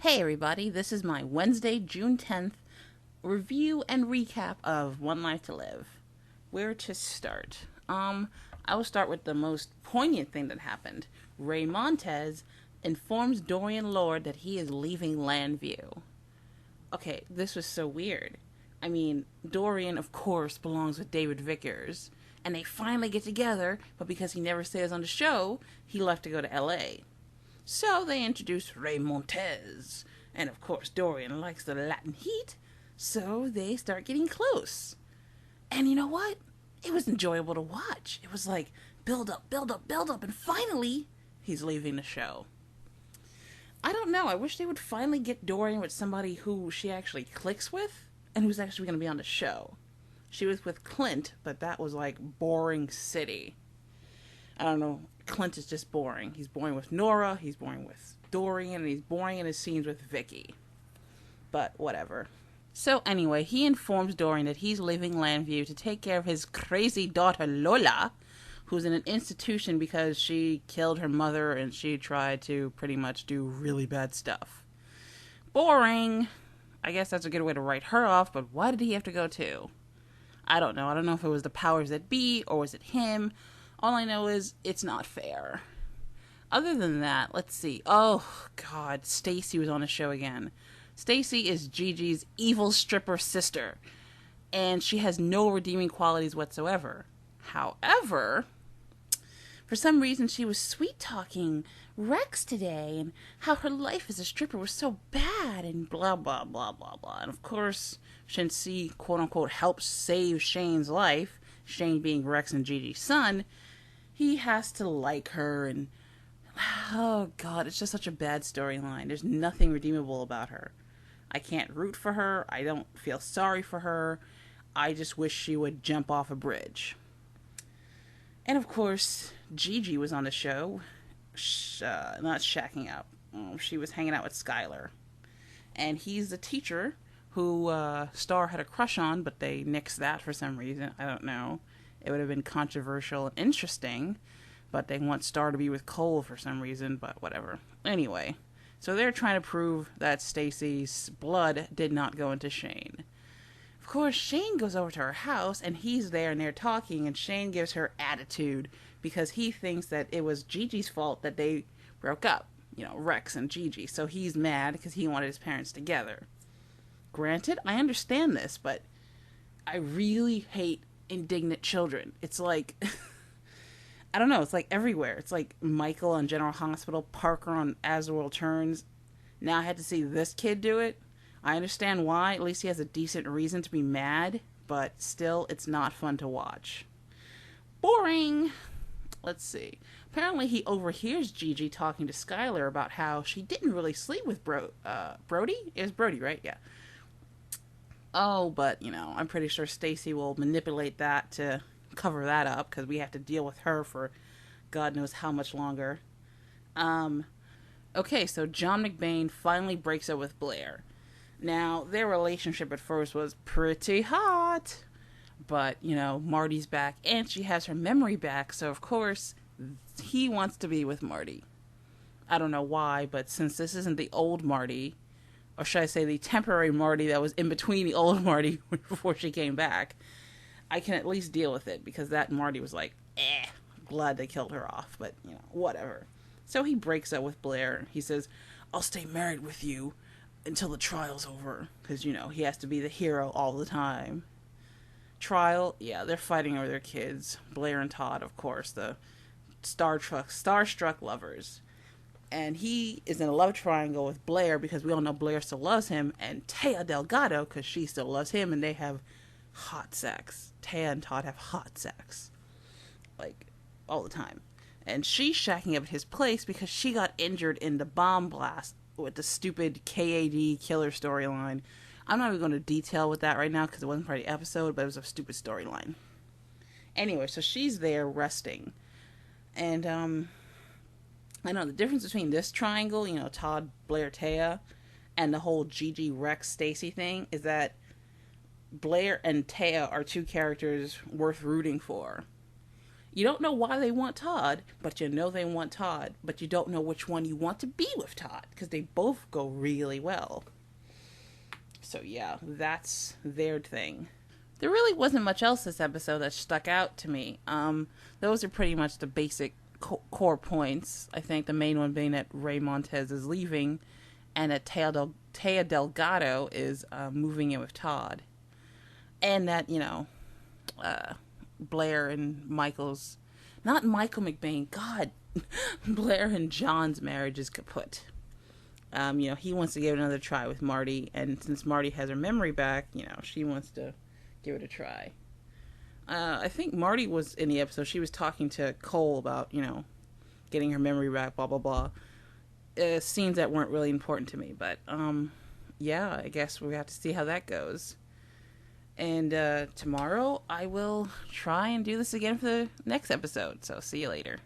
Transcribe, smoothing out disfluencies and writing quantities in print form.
Hey everybody, this is my Wednesday, June 10th review and recap of One Life to Live. Where to start? I will start with the most poignant thing that happened. Ray Montez informs Dorian Lord that he is leaving Landview. Okay, this was so weird. I mean, Dorian, of course, belongs with David Vickers, and they finally get together, but because he never stays on the show, he left to go to LA. So they introduce Ray Montez. And of course, Dorian likes the Latin heat. So they start getting close. And you know what? It was enjoyable to watch. It was like build up, build up, build up. And finally, he's leaving the show. I don't know. I wish they would finally get Dorian with somebody who she actually clicks with and who's actually going to be on the show. She was with Clint, but that was like boring city. I don't know. Clint is just boring. He's boring with Nora, he's boring with Dorian, and he's boring in his scenes with Vicky. But whatever. So anyway, he informs Dorian that he's leaving Landview to take care of his crazy daughter Lola, who's in an institution because she killed her mother and she tried to pretty much do really bad stuff. Boring. I guess that's a good way to write her off, but why did he have to go too? I don't know. I don't know if it was the powers that be or was it him. All I know is it's not fair. Other than that, let's see. Oh, God. Stacy was on the show again. Stacy is Gigi's evil stripper sister, and she has no redeeming qualities whatsoever. However, for some reason, she was sweet-talking Rex today, and how her life as a stripper was so bad, and blah, blah, blah, blah, blah. And of course, Shinsi, quote-unquote, helps save Shane's life, Shane being Rex and Gigi's son. He has to like her, and oh God, it's just such a bad storyline. There's nothing redeemable about her. I can't root for her. I don't feel sorry for her. I just wish she would jump off a bridge. And of course, Gigi was on the show. Not shacking up. She was hanging out with Skylar. And he's the teacher who Star had a crush on, but they nixed that for some reason. I don't know. It would have been controversial and interesting, but they want Star to be with Cole for some reason, but whatever. Anyway, so they're trying to prove that Stacy's blood did not go into Shane. Of course, Shane goes over to her house, and he's there, and they're talking, and Shane gives her attitude because he thinks that it was Gigi's fault that they broke up. You know, Rex and Gigi. So he's mad because he wanted his parents together. Granted, I understand this, but I really hate indignant children. It's like, I don't know, it's like everywhere. It's like Michael on General Hospital, Parker on As the World Turns. Now I had to see this kid do it. I understand why. At least he has a decent reason to be mad, but still, it's not fun to watch. Boring. Let's see. Apparently he overhears Gigi talking to Skylar about how she didn't really sleep with Brody? It was Brody, right? Yeah. Oh, but, you know, I'm pretty sure Stacy will manipulate that to cover that up because we have to deal with her for God knows how much longer. Okay, so John McBain finally breaks up with Blair. Now, their relationship at first was pretty hot, but, you know, Marty's back and she has her memory back, so of course he wants to be with Marty. I don't know why, but since this isn't the old Marty, or should I say the temporary Marty that was in between the old Marty before she came back, I can at least deal with it because that Marty was like, glad they killed her off, but, you know, whatever. So he breaks up with Blair. He says, I'll stay married with you until the trial's over because, you know, he has to be the hero all the time. Trial, yeah, they're fighting over their kids. Blair and Todd, of course, the starstruck lovers. And he is in a love triangle with Blair because we all know Blair still loves him, and Taya Delgado because she still loves him, and they have hot sex. Taya and Todd have hot sex. Like, all the time. And she's shacking up at his place because she got injured in the bomb blast with the stupid KAD killer storyline. I'm not even going to detail with that right now because it wasn't part of the episode, but it was a stupid storyline. Anyway, so she's there resting. And, I know the difference between this triangle, you know, Todd, Blair, Taya, and the whole Gigi, Rex, Stacy thing is that Blair and Taya are two characters worth rooting for. You don't know why they want Todd, but you know they want Todd, but you don't know which one you want to be with Todd because they both go really well. So yeah, that's their thing. There really wasn't much else this episode that stuck out to me. Those are pretty much the basic core points. I think the main one being that Ray Montez is leaving, and that Taya Delgado is moving in with Todd, and that Blair and not Michael McBain. God, Blair and John's marriage is kaput. He wants to give it another try with Marty, and since Marty has her memory back, she wants to give it a try. I think Marty was in the episode. She was talking to Cole about, getting her memory back, blah, blah, blah. Scenes that weren't really important to me, but, yeah, I guess we have to see how that goes. And, tomorrow I will try and do this again for the next episode, so see you later.